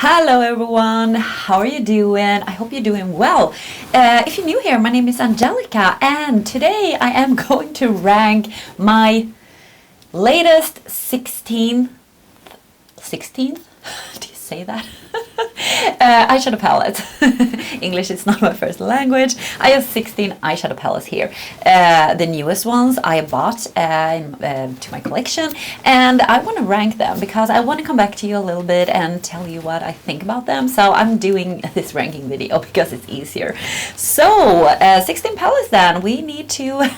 Hello everyone, how are you doing? I hope you're doing well. If you're new here, my name is Angelica and today I am going to rank my latest 16th, do you say that? Eyeshadow palette. English is not my first language. I have 16 eyeshadow palettes here. The newest ones I bought to my collection, and I want to rank them because I want to come back to you a little bit and tell you what I think about them. So I'm doing this ranking video because it's easier. So 16 palettes then, we need to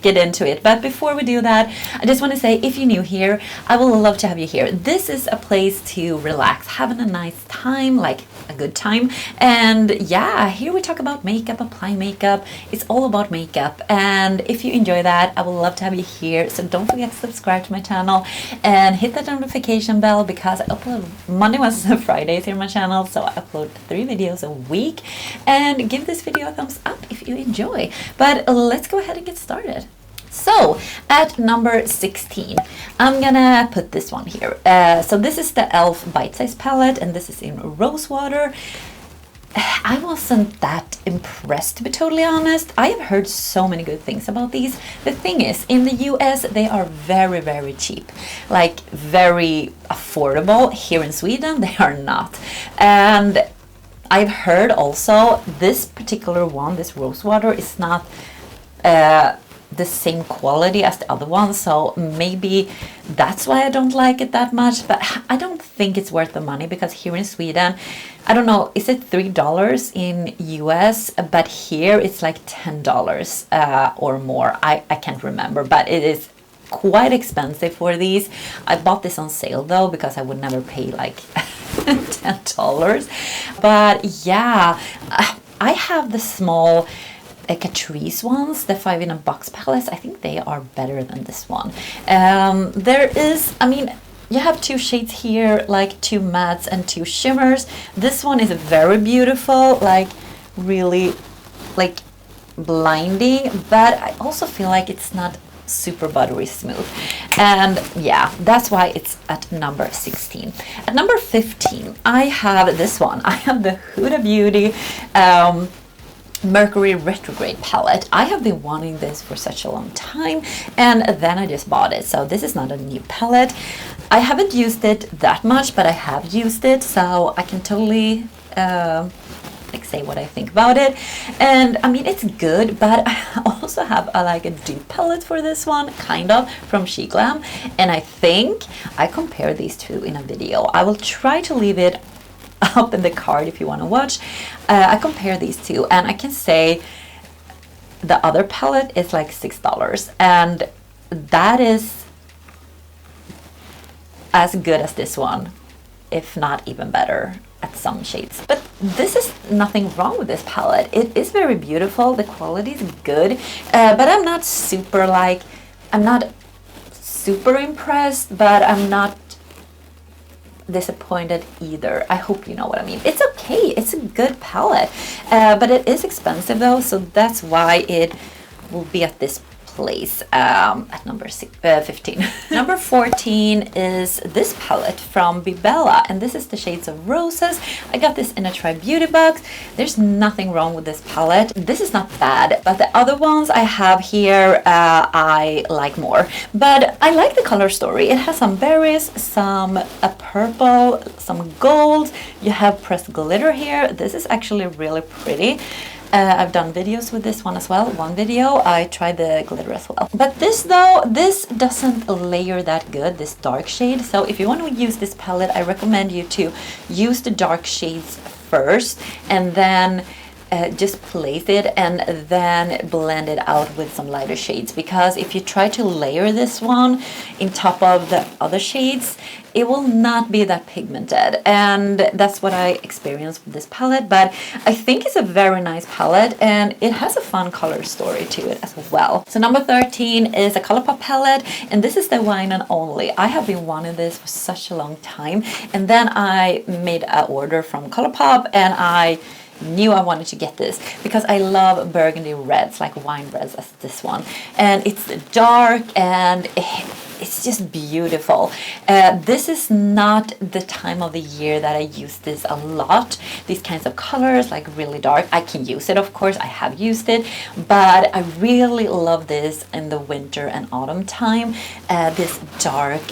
get into it. But before we do that, I just want to say, if you're new here, I will love to have you here. This is a place to relax, having a nice time, like a good time. And yeah, here we talk about makeup, apply makeup. It's all about makeup, and if you enjoy that, I would love to have you here. So don't forget to subscribe to my channel and hit that notification bell because I upload Monday, Wednesdays and Fridays here on my channel. So I upload 3 videos a week, and give this video a thumbs up if you enjoy. But let's go ahead and get started. So at number 16, I'm gonna put this one here. So this is the e.l.f. bite-size palette, and this is in rose water. I wasn't that impressed, to be totally honest. I have heard so many good things about these. The thing is, in the US, they are very, very cheap, like very affordable. Here in Sweden, they are not. And I've heard also this particular one, this rose water, is not the same quality as the other one, so maybe that's why I don't like it that much. But I don't think it's worth the money because here in Sweden, I don't know, is it $3 in US, but here it's like $10 or more. I can't remember, but it is quite expensive for these. I bought this on sale though because I would never pay like $10. But yeah, I have the small Catrice ones, the 5-in-a-box palettes. I think they are better than this one. There is, I mean, you have 2 shades here, like 2 mattes and 2 shimmers. This one is very beautiful, like really like blinding, but I also feel like it's not super buttery smooth. And yeah, that's why it's at number 16. At number 15, I have this one. I have the Huda Beauty Mercury Retrograde palette. I have been wanting this for such a long time, and then I just bought it. So this is not a new palette. I haven't used it that much, but I have used it, so I can totally like say what I think about it. And I mean, it's good, but I also have like a dupe palette for this one, kind of, from She Glam, and I think I compare these two in a video. I will try to leave it up in the card if you want to watch. I compare these two, and I can say the other palette is like $6, and that is as good as this one, if not even better at some shades. But this is nothing wrong with this palette. It is very beautiful, the quality is good, but I'm not super impressed, but I'm not disappointed either. I hope you know what I mean. It's okay, it's a good palette, but it is expensive though, so that's why it will be at this place at number 15. Number 14 is this palette from Bibella, and this is the shades of Roses. I got this in a Try Beauty box. There's nothing wrong with this palette. This is not bad, but the other ones I have here I like more. But I like the color story. It has some berries, some purple, some gold. You have pressed glitter here. This is actually really pretty. I've done videos with this one as well. One video I tried the glitter as well. But this though, this doesn't layer that good, this dark shade. So if you want to use this palette, I recommend you to use the dark shades first, and then just place it and then blend it out with some lighter shades, because if you try to layer this one in top of the other shades, it will not be that pigmented, and that's what I experienced with this palette. But I think it's a very nice palette, and it has a fun color story to it as well. So number 13 is a Colourpop palette, and this is the Wine and Only. I have been wanting this for such a long time, and then I made an order from Colourpop, and I knew I wanted to get this because I love burgundy reds, like wine reds as this one. And it's dark and it's just beautiful. This is not the time of the year that I use this a lot. These kinds of colors, like really dark. I can use it, of course. I have used it. But I really love this in the winter and autumn time. This dark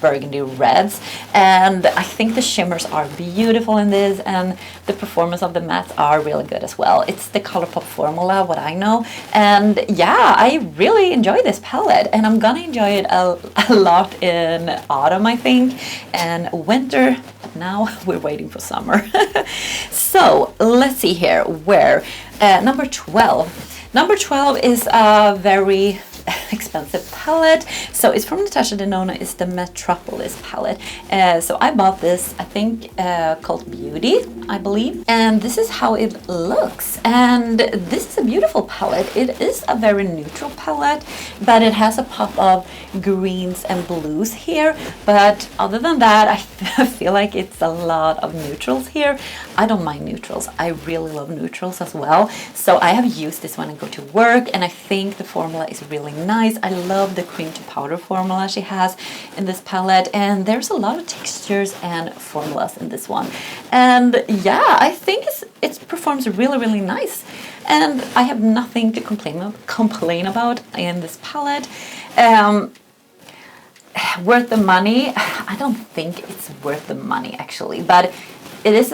burgundy reds, and I think the shimmers are beautiful in this, and the performance of the mattes are really good as well. It's the Colourpop formula, what I know, and yeah, I really enjoy this palette, and I'm gonna enjoy it a lot in autumn, I think, and winter. Now we're waiting for summer. So let's see here, where number 12. Number 12 is a very expensive palette. So it's from Natasha Denona. It's the Metropolis palette. So I bought this, I think, called Beauty, I believe. And this is how it looks. And this is a beautiful palette. It is a very neutral palette, but it has a pop of greens and blues here. But other than that, I feel like it's a lot of neutrals here. I don't mind neutrals. I really love neutrals as well. So I have used this when I go to work, and I think the formula is really nice. I love the cream to powder formula she has in this palette, and there's a lot of textures and formulas in this one. And yeah, I think it performs really nice, and I have nothing to complain about in this palette. Worth the money? I don't think it's worth the money actually, but it is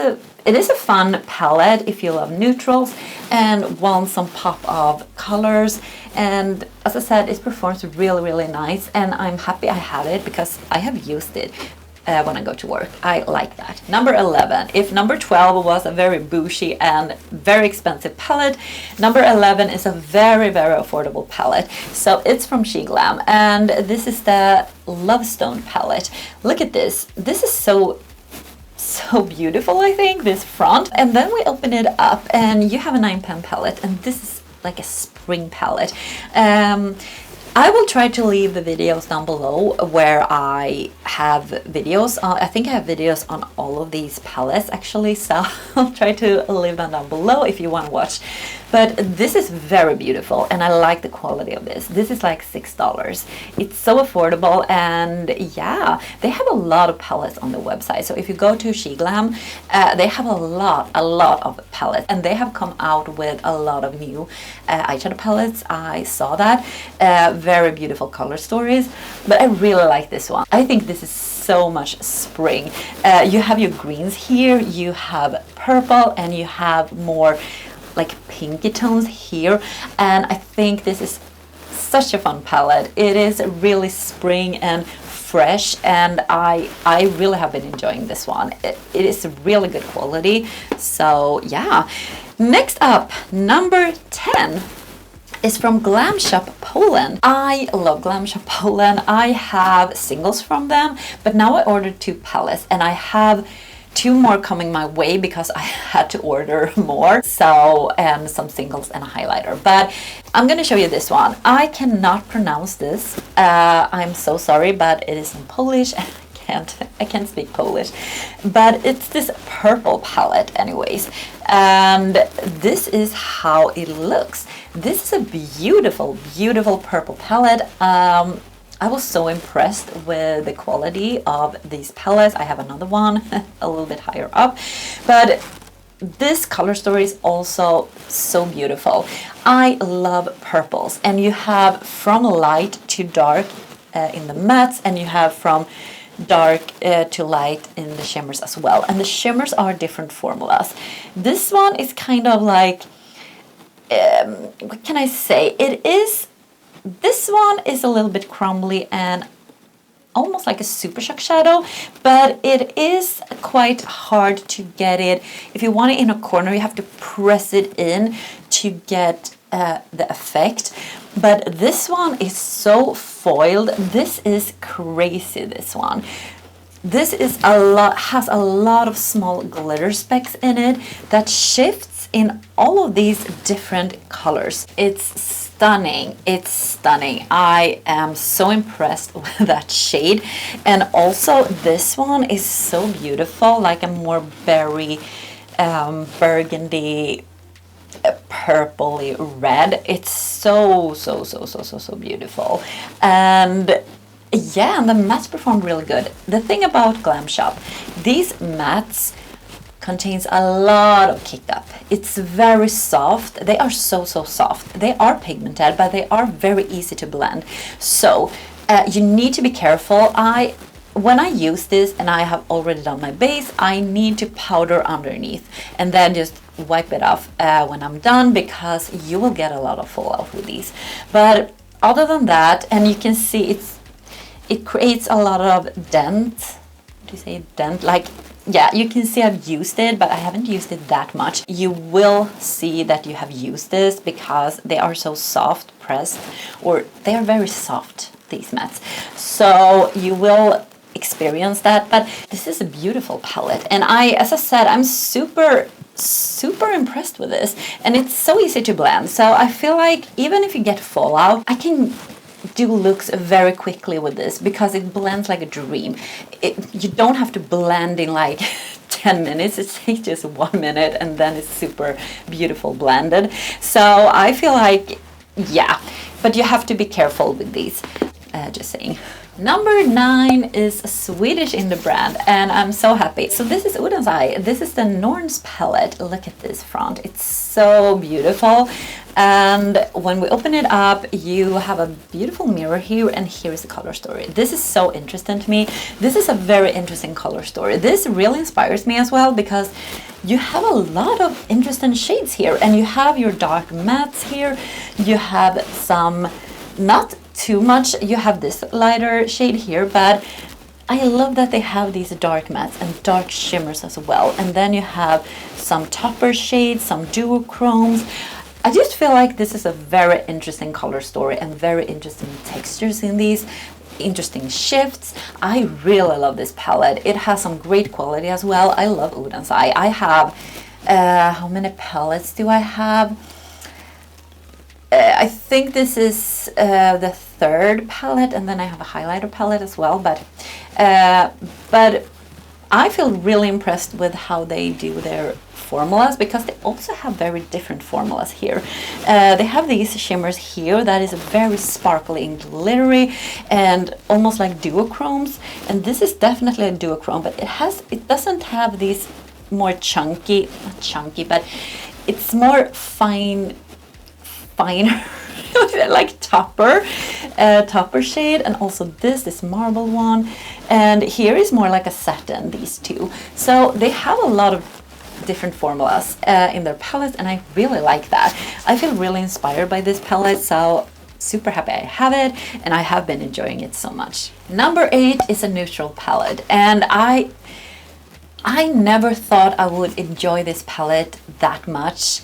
a fun palette if you love neutrals and want some pop of colors. And as I said, it performs really nice, and I'm happy I have it because I have used it when I go to work. I like that. Number 11. If number 12 was a very bougie and very expensive palette, number 11 is a very affordable palette. So it's from SheGlam, and this is the Lovestone palette. Look at this. This is so beautiful, I think, this front. And then we open it up and you have a 9-pan palette, and this is like a spring palette. I will try to leave the videos down below where I have videos. I think I have videos on all of these palettes actually, so I'll try to leave them down below if you want to watch. But this is very beautiful, and I like the quality of this. This is like $6. It's so affordable, and yeah, they have a lot of palettes on the website. So if you go to SheGlam, they have a lot of palettes, and they have come out with a lot of new eyeshadow palettes. I saw that. Very beautiful color stories, but I really like this one. I think this is so much spring. You have your greens here, you have purple, and you have more like pinky tones here, and I think this is such a fun palette. It is really spring and fresh, and I really have been enjoying this one. It is really good quality. So yeah, next up, number 10 is from Glam Shop Poland. I love Glam Shop Poland. I have singles from them, but now I ordered 2 palettes, and I have 2 more coming my way because I had to order more. So, and some singles and a highlighter. But I'm gonna show you this one. I cannot pronounce this. I'm so sorry, but it is in Polish. I can't speak Polish, but it's this purple palette anyways, and this is how it looks. This is a beautiful purple palette. I was so impressed with the quality of these palettes. I have another one a little bit higher up, but this color story is also so beautiful. I love purples, and you have from light to dark in the mattes, and you have from dark to light in the shimmers as well, and the shimmers are different formulas. This one is kind of like what can I say, this one is a little bit crumbly and almost like a super shock shadow, but it is quite hard to get it. If you want it in a corner, you have to press it in to get the effect. But this one is so foiled. This is crazy, this one. This is has a lot of small glitter specks in it that shifts in all of these different colors. It's stunning. It's stunning. I am so impressed with that shade. And also this one is so beautiful, like a more berry burgundy, purpley red. It's so beautiful. And yeah, and the mattes performed really good. The thing about Glam Shop, these mattes contains a lot of kick up. It's very soft. They are so soft. They are pigmented, but they are very easy to blend. So you need to be careful. When I use this and I have already done my base, I need to powder underneath and then just wipe it off when I'm done, because you will get a lot of fallout with these. But other than that, and you can see it creates a lot of dent. Do you say dent? Like, yeah, you can see I've used it, but I haven't used it that much. You will see that you have used this because they are so soft pressed, or they are very soft, these mattes. So you will experience that, but this is a beautiful palette. And as I said, I'm super impressed with this. And it's so easy to blend. So I feel like even if you get fallout, I can do looks very quickly with this because it blends like a dream. You don't have to blend in like 10 minutes. It takes just 1 minute and then it's super beautiful blended. So I feel like, yeah, but you have to be careful with these, just saying. Number 9 is Swedish in the brand, and I'm so happy. So this is Udens Eye. This is the Norns palette. Look at this front. It's so beautiful. And when we open it up, you have a beautiful mirror here, and here is the color story. This is so interesting to me. This is a very interesting color story. This really inspires me as well because you have a lot of interesting shades here, and you have your dark mattes here. You have some, not too much, you have this lighter shade here, but I love that they have these dark mattes and dark shimmers as well. And then you have some topper shades, some duochromes. I just feel like this is a very interesting color story and very interesting textures in these, interesting shifts. I really love this palette. It has some great quality as well. I love Udens Eye. I have, how many palettes do I have? I think this is the third palette, and then I have a highlighter palette as well. But I feel really impressed with how they do their formulas, because they also have very different formulas here. They have these shimmers here that is very sparkly and glittery and almost like duochromes. And this is definitely a duochrome, but it doesn't have these more chunky, not chunky, but it's more finer like topper shade. And also this marble one, and here is more like a satin, these two. So they have a lot of different formulas in their palettes, and I really like that. I feel really inspired by this palette, so super happy I have it, and I have been enjoying it so much. Number 8 is a neutral palette, and I never thought I would enjoy this palette that much,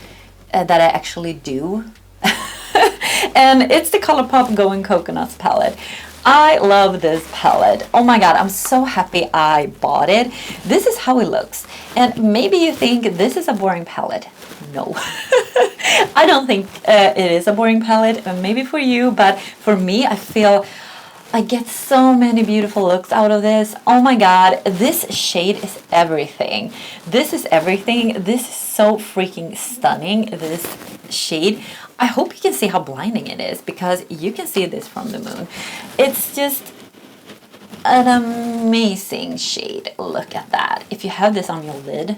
that I actually do. And it's the Colourpop Going Coconuts palette. I love this palette. Oh my god, I'm so happy I bought it. This is how it looks. And maybe you think this is a boring palette. No. I don't think it is a boring palette. Maybe for you, but for me, I feel I get so many beautiful looks out of this. Oh my god, this shade is everything. This is everything. This is so freaking stunning, this shade. I hope you can see how blinding it is, because you can see this from the moon. It's just an amazing shade. Look at that. If you have this on your lid,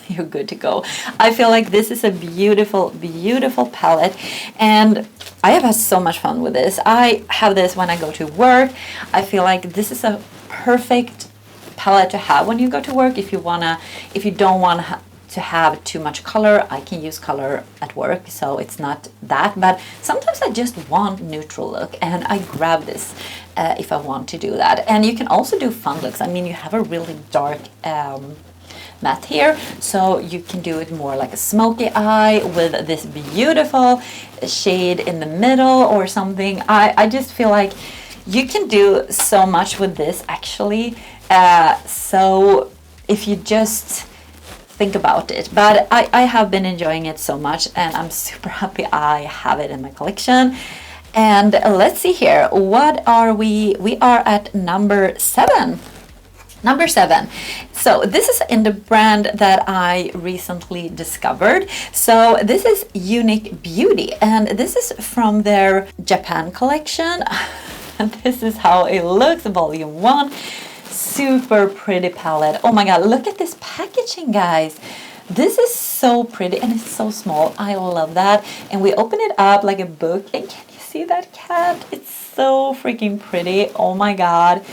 you're good to go. I feel like this is a beautiful, beautiful palette, and I have had so much fun with this. I have this when I go to work. I feel like this is a perfect palette to have when you go to work. If you don't want to have too much color, I can use color at work, so it's not that. But sometimes I just want neutral look, and I grab this if I want to do that. And you can also do fun looks. I mean, you have a really dark matte here, so you can do it more like a smoky eye with this beautiful shade in the middle or something. I just feel like you can do so much with this, actually. So if you just think about it. But I have been enjoying it so much, and I'm super happy I have it in my collection. And let's see here, what are we? We are at number 7. Number 7. So this is in the brand that I recently discovered. So this is Unique Beauty, and this is from their Japan collection. And this is how it looks, volume 1. Super pretty palette. Oh my god, look at this packaging, guys. This is so pretty and it's so small. I love that. And we open it up like a book, and can you see that cat? It's so freaking pretty. Oh my god.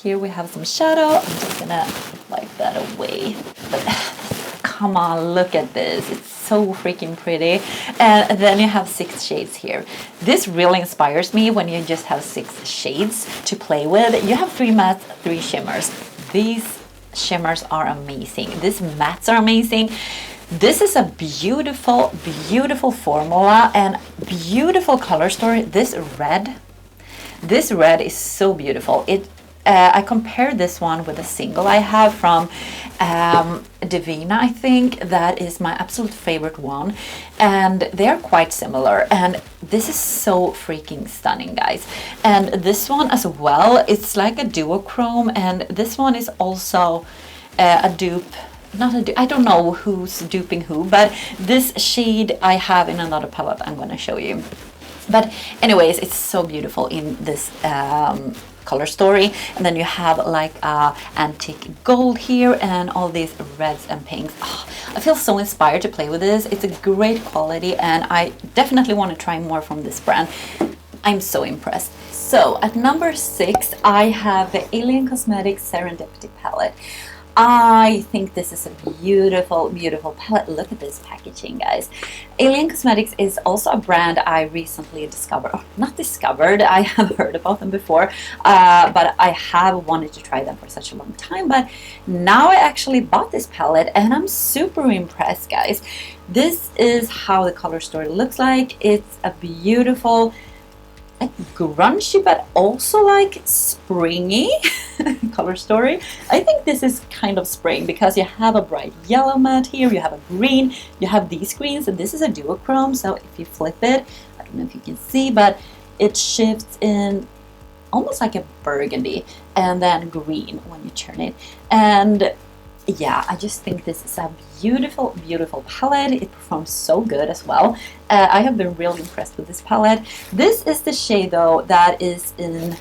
Here we have some shadow. I'm just gonna wipe that away. But come on, look at this. It's so freaking pretty. And then you have 6 shades here. This really inspires me when you just have 6 shades to play with. You have 3 mattes, 3 shimmers. These shimmers are amazing. These mattes are amazing. This is a beautiful, beautiful formula and beautiful color story. This red is so beautiful. I compared this one with a single I have from Divina, I think. That is my absolute favorite one. And they're quite similar. And this is so freaking stunning, guys. And this one as well, it's like a duochrome. And this one is also a dupe. Not a dupe. I don't know who's duping who. But this shade I have in another palette I'm going to show you. But anyways, it's so beautiful in this color story. And then you have like antique gold here and all these reds and pinks. Oh, I feel so inspired to play with this. It's a great quality and I definitely want to try more from this brand. I'm so impressed. So at number 6 I have the Alien Cosmetics Serendipity palette. I think this is a beautiful, beautiful palette. Look at this packaging, guys. Alien Cosmetics is also a brand I recently discovered. Or not discovered, I have heard about them before, but I have wanted to try them for such a long time. But now I actually bought this palette and I'm super impressed, guys. This is how the color story looks like. It's a beautiful, like grungy but also like springy color story. I think this is kind of spring because you have a bright yellow matte here, you have a green, you have these greens, and this is a duochrome, so if you flip it, I don't know if you can see, but it shifts in almost like a burgundy and then green when you turn it. And yeah, I just think this is a beautiful, beautiful palette. It performs so good as well. I have been really impressed with this palette. This is the shade though that is in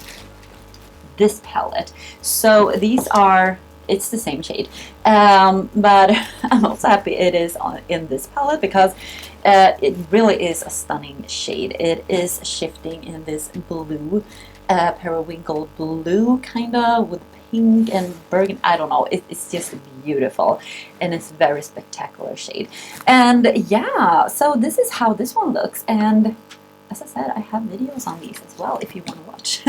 this palette. So these are, it's the same shade. But I'm also happy it is in this palette because it really is a stunning shade. It is shifting in this blue, periwinkle blue kind of with pink and burgundy. I don't know, it's just beautiful and it's very spectacular shade. And yeah, so this is how this one looks. And as I said, I have videos on these as well if you want to watch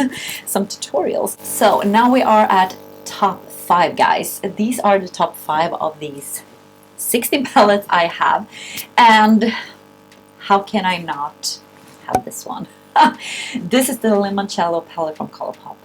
some tutorials. So now we are at top 5, guys. These are the top 5 of these 16 palettes I have. And how can I not have this one? This is the Limoncello palette from Colourpop.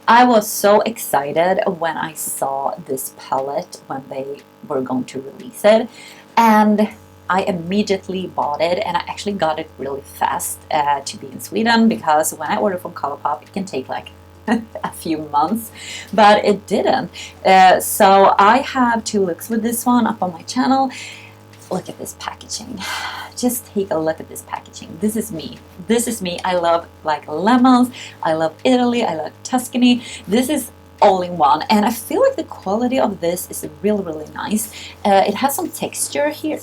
I was so excited when I saw this palette when they were going to release it, and I immediately bought it, and I actually got it really fast to be in Sweden, because when I order from Colourpop it can take like a few months, but it didn't. So I have 2 looks with this one up on my channel. Look at this packaging. Just take a look at this packaging. This is me. This is me. I love like lemons. I love Italy. I love Tuscany. This is all in one, and I feel like the quality of this is really, really nice. It has some texture here,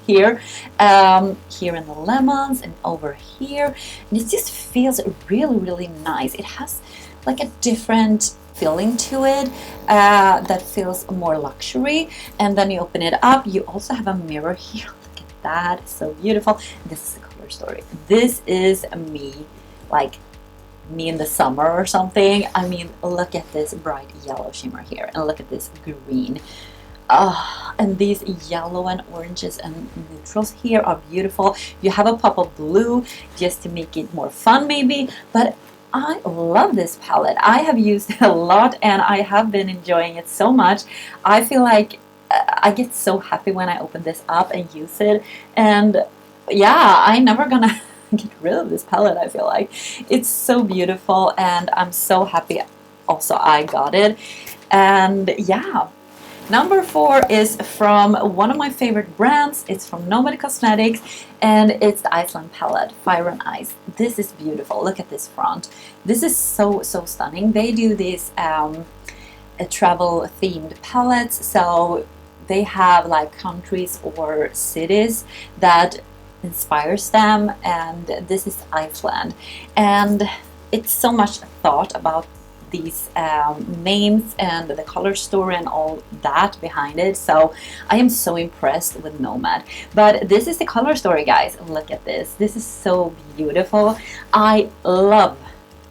here in the lemons and over here, and it just feels really, really nice. It has like a different feeling to it that feels more luxury. And then you open it up, you also have a mirror here. Look at that, it's so beautiful. This is the color story. This is me, like me in the summer or something. I mean, look at this bright yellow shimmer here, and look at this green. And these yellow and oranges and neutrals here are beautiful. You have a pop of blue just to make it more fun maybe, but I love this palette. I have used it a lot and I have been enjoying it so much. I feel like I get so happy when I open this up and use it, and yeah, I'm never gonna get rid of this palette. I feel like it's so beautiful and I'm so happy also I got it. And yeah, number 4 is from one of my favorite brands. It's from Nomad Cosmetics, and it's the Iceland Palette, Fire and Ice. This is beautiful. Look at this front. This is so stunning. They do these travel themed palettes, so they have like countries or cities that inspires them, and this is Iceland, and it's so much thought about these names and the color story and all that behind it. So I am so impressed with Nomad. But this is the color story, guys. Look at this. This is so beautiful. I love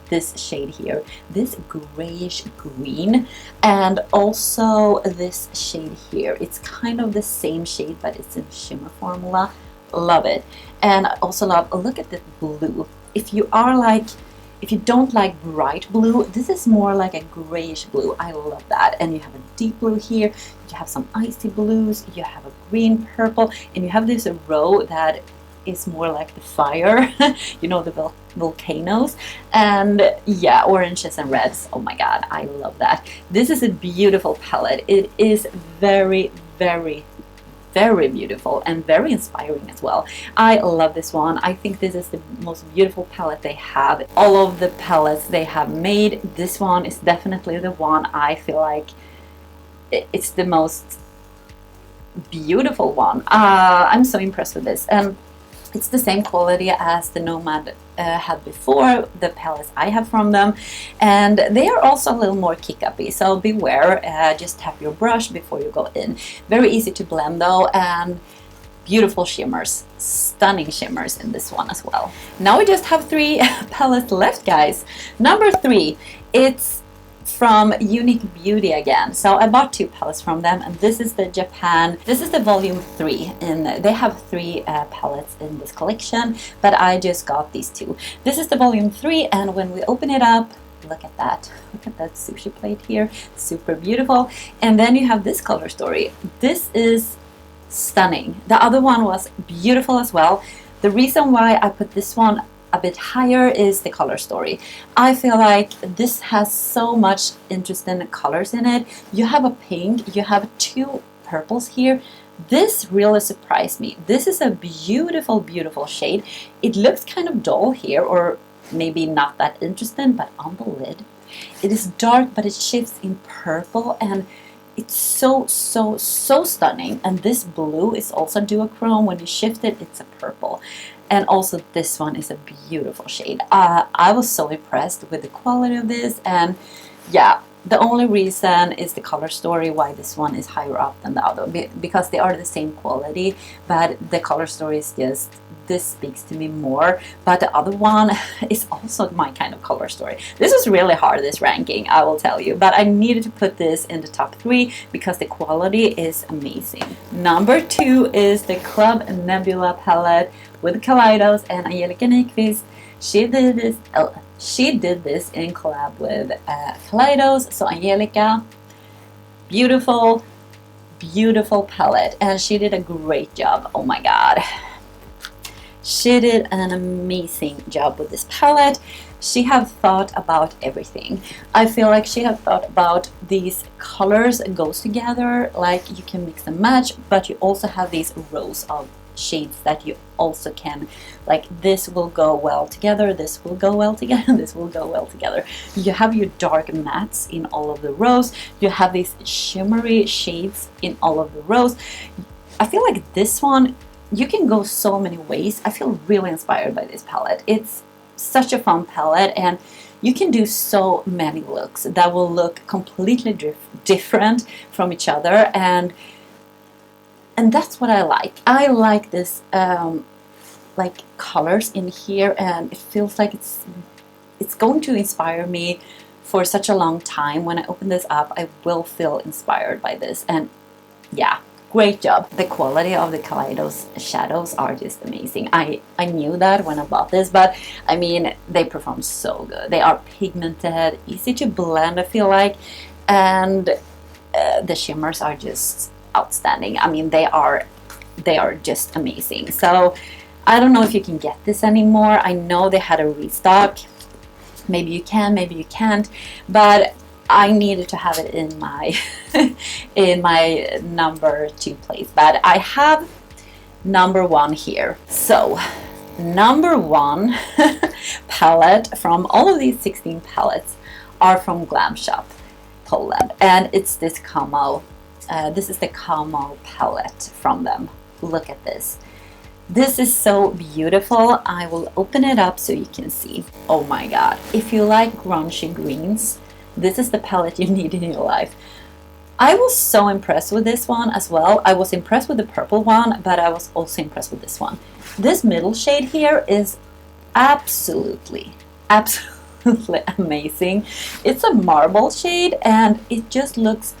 this shade here, this grayish green, and also this shade here. It's kind of the same shade, but it's in shimmer formula. Love it. And I also love, look at the blue. If you don't like bright blue, this is more like a grayish blue. I love that. And you have a deep blue here, you have some icy blues, you have a green, purple, and you have this row that is more like the fire, you know, the volcanoes, and yeah, oranges and reds. Oh my god, I love that. This is a beautiful palette. It is very beautiful and very inspiring as well. I love this one. I think this is the most beautiful palette they have. All of the palettes they have made, this one is definitely the one I feel like it's the most beautiful one. I'm so impressed with this, and it's the same quality as the Nomad had before, the palettes I have from them, and they are also a little more kick-uppy, so beware. Just tap your brush before you go in. Very easy to blend though, and beautiful shimmers, stunning shimmers in this one as well. Now we just have 3 palettes left, guys. Number 3, it's from Unique Beauty again. So I bought 2 palettes from them, and this is the Japan. This is the volume 3, and they have 3 palettes in this collection, but I just got these 2. This is the volume 3, and when we open it up, look at that. Look at that sushi plate here. Super beautiful. And then you have this color story. This is stunning. The other one was beautiful as well. The reason why I put this one a bit higher is the color story. I feel like this has so much interesting colors in it. You have a pink, you have 2 purples here. This really surprised me. This is a beautiful shade. It looks kind of dull here, or maybe not that interesting, but on the lid it is dark, but it shifts in purple, and it's so stunning. And this blue is also duochrome. When you shift it, it's a purple. And also this one is a beautiful shade. I was so impressed with the quality of this, and yeah, the only reason is the color story why this one is higher up than the other, because they are the same quality, but the color story is just, this speaks to me more. But the other one is also my kind of color story. This is really hard, this ranking, I will tell you, but I needed to put this in the top 3 because the quality is amazing. Number 2 is the Club Nebula palette with Kaleidos and Angelica. She did this in collab with Kaleidos. So Angelica, beautiful palette, and she did a great job. Oh my god, she did an amazing job with this palette. She have thought about everything. I feel like she have thought about these colors goes together, like you can mix and match, but you also have these rows of shades that you also can, like, this will go well together, this will go well together, this will go well together. You have your dark mattes in all of the rows, you have these shimmery shades in all of the rows. I feel like this one, you can go so many ways. I feel really inspired by this palette. It's such a fun palette, and you can do so many looks that will look completely different from each other, and that's what I like. I like this like colors in here, and it feels like it's going to inspire me for such a long time. When I open this up, I will feel inspired by this, and yeah, great job. The quality of the Kaleidos shadows are just amazing. I knew that when I bought this, but I mean, they perform so good. They are pigmented, easy to blend, I feel like, and the shimmers are just outstanding. I mean, they are just amazing. So I don't know if you can get this anymore. I know they had a restock. Maybe you can, maybe you can't, but I needed to have it in my in my number 2 place, but I have number 1 here. So number 1 palette from all of these 16 palettes are from Glam Shop Poland, and it's this Camo. This is the Camo palette from them. Look at this. This is so beautiful. I will open it up so you can see. Oh my god. If you like grungy greens, this is the palette you need in your life. I was so impressed with this one as well. I was impressed with the purple one, but I was also impressed with this one. This middle shade here is absolutely amazing. It's a marble shade, and it just looks,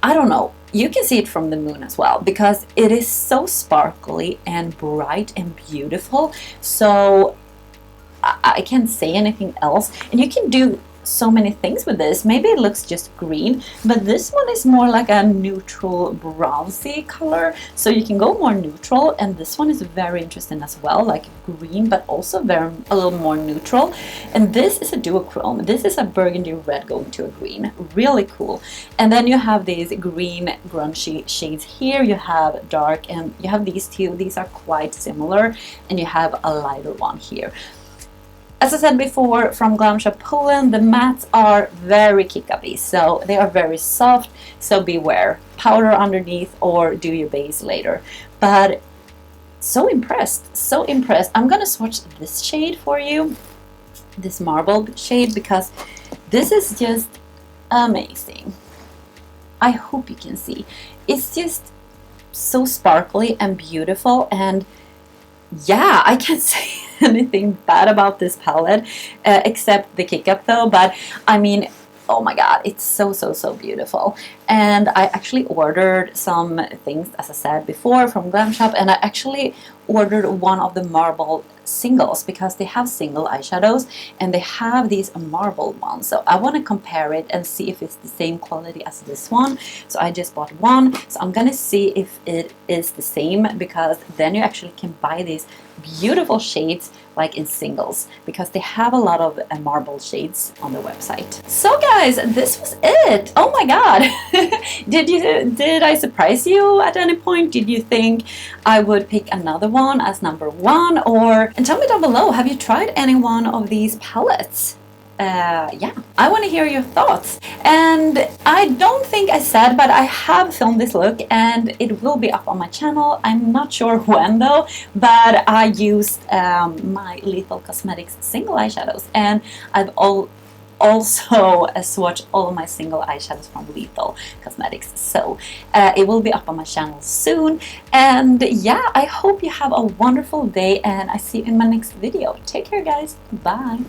I don't know, you can see it from the moon as well, because it is so sparkly and bright and beautiful. So I can't say anything else. And you can do so many things with this. Maybe it looks just green, but this one is more like a neutral bronzy color, so you can go more neutral. And this one is very interesting as well, like green but also a little more neutral. And this is a duochrome. This is a burgundy red going to a green. Really cool. And then you have these green grungy shades here. You have dark, and you have these two. These are quite similar, and you have a lighter one here. As I said before, from Glam Shop Poland, the mattes are very kick-uppy, so they are very soft, so beware. Powder underneath or do your base later. But so impressed, so impressed. I'm gonna swatch this shade for you, this marble shade, because this is just amazing. I hope you can see. It's just so sparkly and beautiful, and yeah, I can't say anything bad about this palette, except the kick-up though. But I mean, oh my god, it's so beautiful. And I actually ordered some things, as I said before, from Glam Shop, and I actually ordered one of the marble singles, because they have single eyeshadows and they have these marble ones. So I want to compare it and see if it's the same quality as this one. So I just bought one, so I'm gonna see if it is the same, because then you actually can buy these beautiful shades like in singles, because they have a lot of marble shades on the website. So guys, this was it. Oh my god. Did I surprise you at any point? Did you think I would pick another one as number 1? And tell me down below, have you tried any one of these palettes? Yeah, I want to hear your thoughts. And I don't think I said, but I have filmed this look and it will be up on my channel. I'm not sure when though, but I used my Lethal Cosmetics single eyeshadows, and I've also swatched all of my single eyeshadows from Lethal Cosmetics. So it will be up on my channel soon. And yeah, I hope you have a wonderful day, and I see you in my next video. Take care guys. Bye.